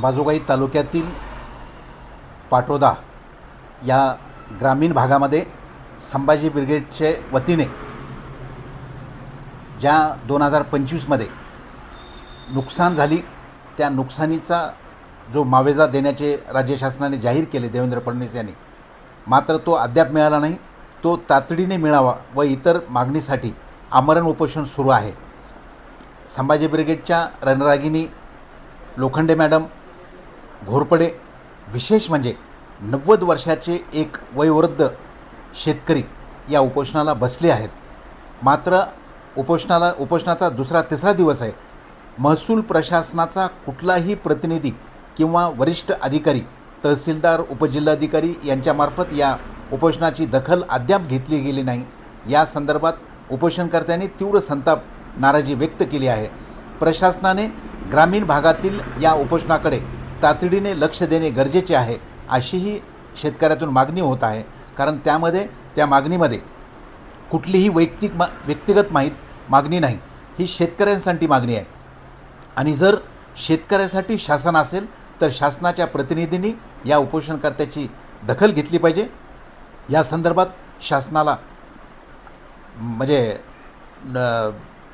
बाजोगाई तालुक्यातील पाटोदा या ग्रामीण भागामध्ये संभाजी ब्रिगेडचे वतीने ज्या 2025मध्ये नुकसान झाली त्या नुकसानीचा जो मावेजा देण्याचे राज्य शासनाने जाहीर केले देवेंद्र फडणवीस यांनी, मात्र तो अद्याप मिळाला नाही. तो तातडीने मिळावा व इतर मागणीसाठी आमरण उपोषण सुरू आहे. संभाजी ब्रिगेडच्या रणरागिनी लोखंडे मॅडम, घोरपडे, विशेष म्हणजे 90 वर्षाचे एक वयोवृद्ध शेतकरी या उपोषणाला बसले आहेत. मात्र उपोषणाचा दुसरा तिसरा दिवस आहे. महसूल प्रशासनाचा कुठलाही प्रतिनिधी किंवा वरिष्ठ अधिकारी, तहसीलदार, उपजिल्हाधिकारी यांच्यामार्फत या उपोषणाची दखल अद्याप घेतली गेली नाही. या संदर्भात उपोषणकर्त्यांनी तीव्र संताप, नाराजी व्यक्त केली आहे. प्रशासनाने ग्रामीण भागातील या उपोषणाकडे तातडीने लक्ष देणे गरजेचे आहे अशीही शेतकऱ्यातून मागणी होत आहे. कारण त्या मागणीमध्ये कुठलीही व्यक्तिगत मागणी नाही, ही शेतकऱ्यांसाठी मागणी आहे. आणि जर शेतकऱ्यासाठी शासन असेल तर शासनाच्या प्रतिनिधींनी या उपोषणकर्त्याची दखल घेतली पाहिजे. या संदर्भात शासनाला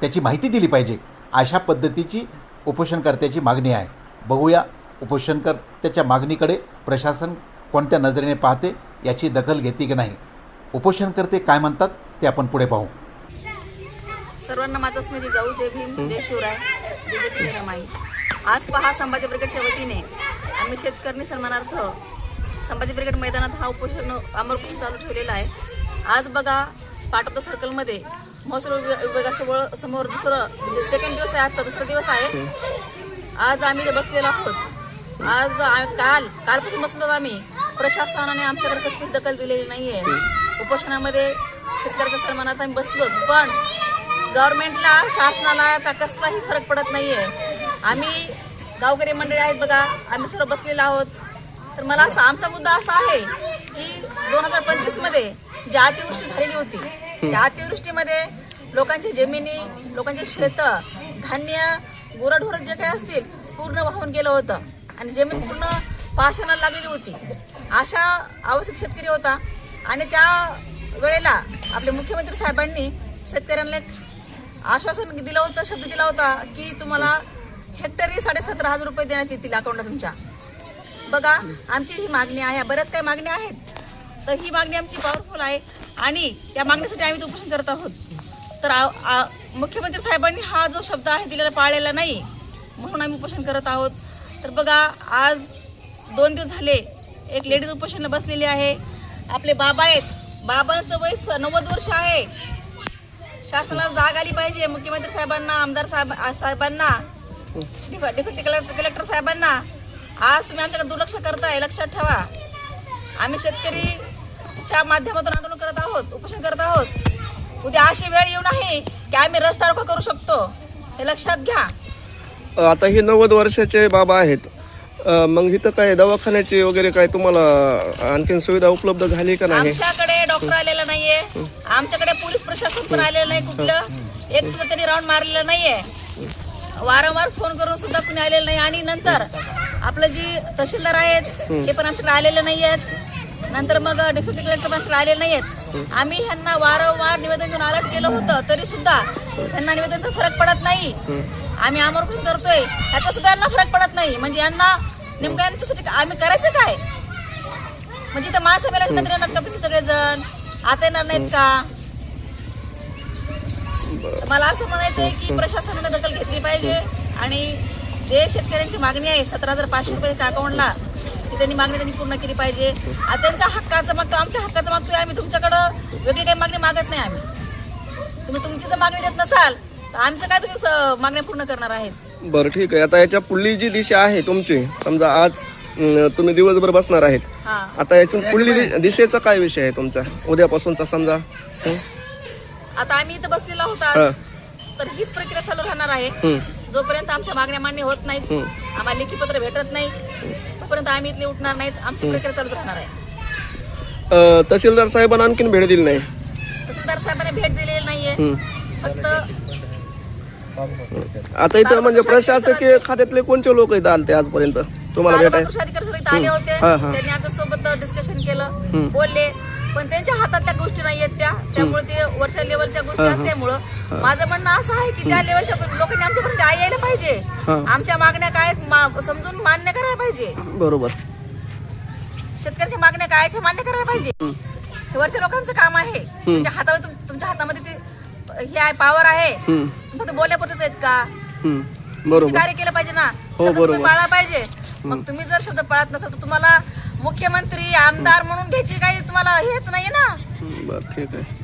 त्याची माहिती दिली पाहिजे, अशा पद्धतीची उपोषणकर्त्याची मागणी आहे. बघूया उपोषणकर्त्याच्या मागणीकडे प्रशासन कोणत्या नजरेने पाहते, याची दखल घेते की नाही. उपोषणकर्ते काय म्हणतात ते आपण पुढे पाहू. सर्वांना माझं स्मृती जाऊ. जय भीम, जय शिवराय, जय रमाई. आज पहा, संभाजी ब्रिगेडच्या वतीने आम्ही शेतकरी सन्मानार्थ संभाजी ब्रिगेड मैदानात हा आमरण उपोषण चालू ठेवलेला आहे. आज बघा, पाटोदा सर्कलमध्ये महसूल विभागासमोर म्हणजे सेकंड दिवस आहे, आजचा दुसरा दिवस आहे. आज आम्ही इथे बसलेलो आहोत. आज कालपासून बसलो आम्ही. प्रशासनाने आमच्याकडे कसलीच दखल दिलेली नाही आहे. उपोषणामध्ये शेतकऱ्याच्या सन्मानार्थ आम्ही बसलो, पण गव्हर्नमेंटला, शासनाला याचा कसलाही फरक पडत नाही आहे. आम्ही गावकरी मंडळी आहेत बघा, आम्ही सर्व बसलेलो आहोत. तर मला आमचा मुद्दा असा आहे की 2025मध्ये जी अतिवृष्टी झालेली होती, त्या अतिवृष्टीमध्ये लोकांची जमिनी, लोकांची शेतं, धान्य, गुरंढोरं जे काही असतील पूर्ण वाहून गेलं होतं आणि जमीन पूर्ण पाषाणाला लागलेली होती. अशा अवस्थेत शेतकरी होता. आणि त्या वेळेला आपले मुख्यमंत्री साहेबांनी शेतकऱ्यांना आश्वासन दिलं होतं, शब्द दिला होता की तुम्हाला हेक्टरी 17,500 रुपये देण्यात येतील अकाउंटला तुमच्या. बघा, आमची ही मागणी आहे. बऱ्याच काही मागण्या आहेत, तर ही मागणी आमची पॉवरफुल आहे आणि त्या मागणीसाठी आम्ही उपोषण करत आहोत. तर मुख्यमंत्री साहेबांनी हा जो शब्द आहे दिलेला पाळलेला नाही, म्हणून आम्ही उपोषण करत आहोत. तर बघा, आज 2 दिवस झाले एक लेडीज उपोषणाला बसलेली आहे. आपले बाबा आहेत, बाबांचं वय 90 वर्ष आहे. शासनाला जाग आली पाहिजे. मुख्यमंत्री साहेबांना, आमदार साहेबांना, डेप्युटी कलेक्टर साहेबांना, आज तुम्ही आमच्याकडे दुर्लक्ष करताय, लक्षात ठेवा. आम्ही शेतकरीच्या माध्यमातून आंदोलन करत आहोत, उपोषण करत आहोत. उद्या अशी वेळ येऊ नये की आम्ही रस्ता रोको करू शकतो, हे लक्षात घ्या. आता हे 90 वर्षाचे बाबा आहेत, मग इथं काय दवाखान्याची वगैरे काय तुम्हाला आणखीन सुविधा उपलब्ध झाली का नाही? आमच्याकडे डॉक्टर आलेला नाहीये, आमच्याकडे पोलीस प्रशासन पण आलेलं नाही. कुठलं एक सुद्धा त्यांनी राऊंड मारलेलं नाहीये. वारंवार फोन करून सुद्धा कुणी आलेलं नाही. आणि नंतर आपलं जी तहसीलदार आहेत ते पण आमच्याकडे आलेले नाही आहेत. नंतर मग डेप्युटी कलेक्टर आमच्याकडे आलेले नाही आहेत. आम्ही ह्यांना वारंवार निवेदन देऊन अलर्ट केलं होतं, तरी सुद्धा त्यांना निवेदनाचा फरक पडत नाही. आम्ही आमरण करतोय, ह्याचा सुद्धा यांना फरक पडत नाही. म्हणजे यांना नेमकं यांच्यासाठी आम्ही करायचं काय? म्हणजे इथं महासभेला विनंती येणार का तुम्ही सगळेजण? आता येणार नाहीत का? मला असं म्हणायचं आहे की प्रशासनाने दखल घेतली पाहिजे आणि जे शेतकऱ्यांची मागणी आहे 17,500 रुपयाच्या अकाउंटला, ती त्यांनी मागणी पूर्ण केली पाहिजे. त्यांच्या हक्काचं मागतो, आमच्या हक्काचं मागतोय आम्ही. तुमच्याकडं वेगळी काही मागणी मागत नाही आम्ही. तुम्ही तुमची जर मागणी देत नसाल तर आमचं काय तुम्ही मागण्या पूर्ण करणार आहेत? बरं, ठीक आहे. आता याच्या पुढली जी दिशा आहे तुमची, समजा आज तुम्ही दिवसभर बसणार आहेत, आता याची पुढली दिशेचा काय विषय आहे तुमचा उद्यापासूनचा? समजा आता आम्ही इथं बसलेला होता, तर हीच प्रक्रिया चालू राहणार आहे. जोपर्यंत आमच्या मागण्या मान्य होत नाहीत, आम्हाला लेखी पत्र भेटत नाही, तोपर्यंत आम्ही इथले उठणार नाहीत. आमची प्रक्रिया चालू राहणार आहे. तहसीलदार साहेबांना आणखीन भेट दिली नाही? तहसीलदार साहेबांनी भेट दिलेली नाहीये. फक्त आता इथं म्हणजे प्रशासकीय खात्यातले कोणते लोक इथं आलते आजपर्यंत तुम्हाला काल भेटाय कृषी अधिकारी सर इथं आले होते. हा, हा. त्यांनी आता सोबत डिस्कशन केलं, बोलले, पण त्यांच्या हातातल्या गोष्टी नाही आहेत त्यामुळे ते वरच्या लेवलच्या गोष्टी असल्यामुळं माझं म्हणणं असं आहे की त्या लेवलच्या लोकांनी आमच्यापर्यंत यायला पाहिजे. आमच्या मागण्या काय आहेत समजून मान्य करायला पाहिजे. बरोबर. शेतकऱ्यांच्या मागण्या काय आहेत हे मान्य करायला पाहिजे. हे वरच्या लोकांचं काम आहे. तुमच्या हातामध्ये तुमच्या हातामध्ये ते हे आहे, पॉवर आहे. फक्त बोलण्यापुरतेच आहेत का? बरोबर. कार्य केलं पाहिजे ना. शब्द तुम्ही पाळला पाहिजे. मग तुम्ही जर शब्द पाळत नसाल तर तुम्हाला मुख्यमंत्री आमदार म्हणून घ्यायची काही तुम्हाला हेच नाहीये ना. बरं, ठीक आहे.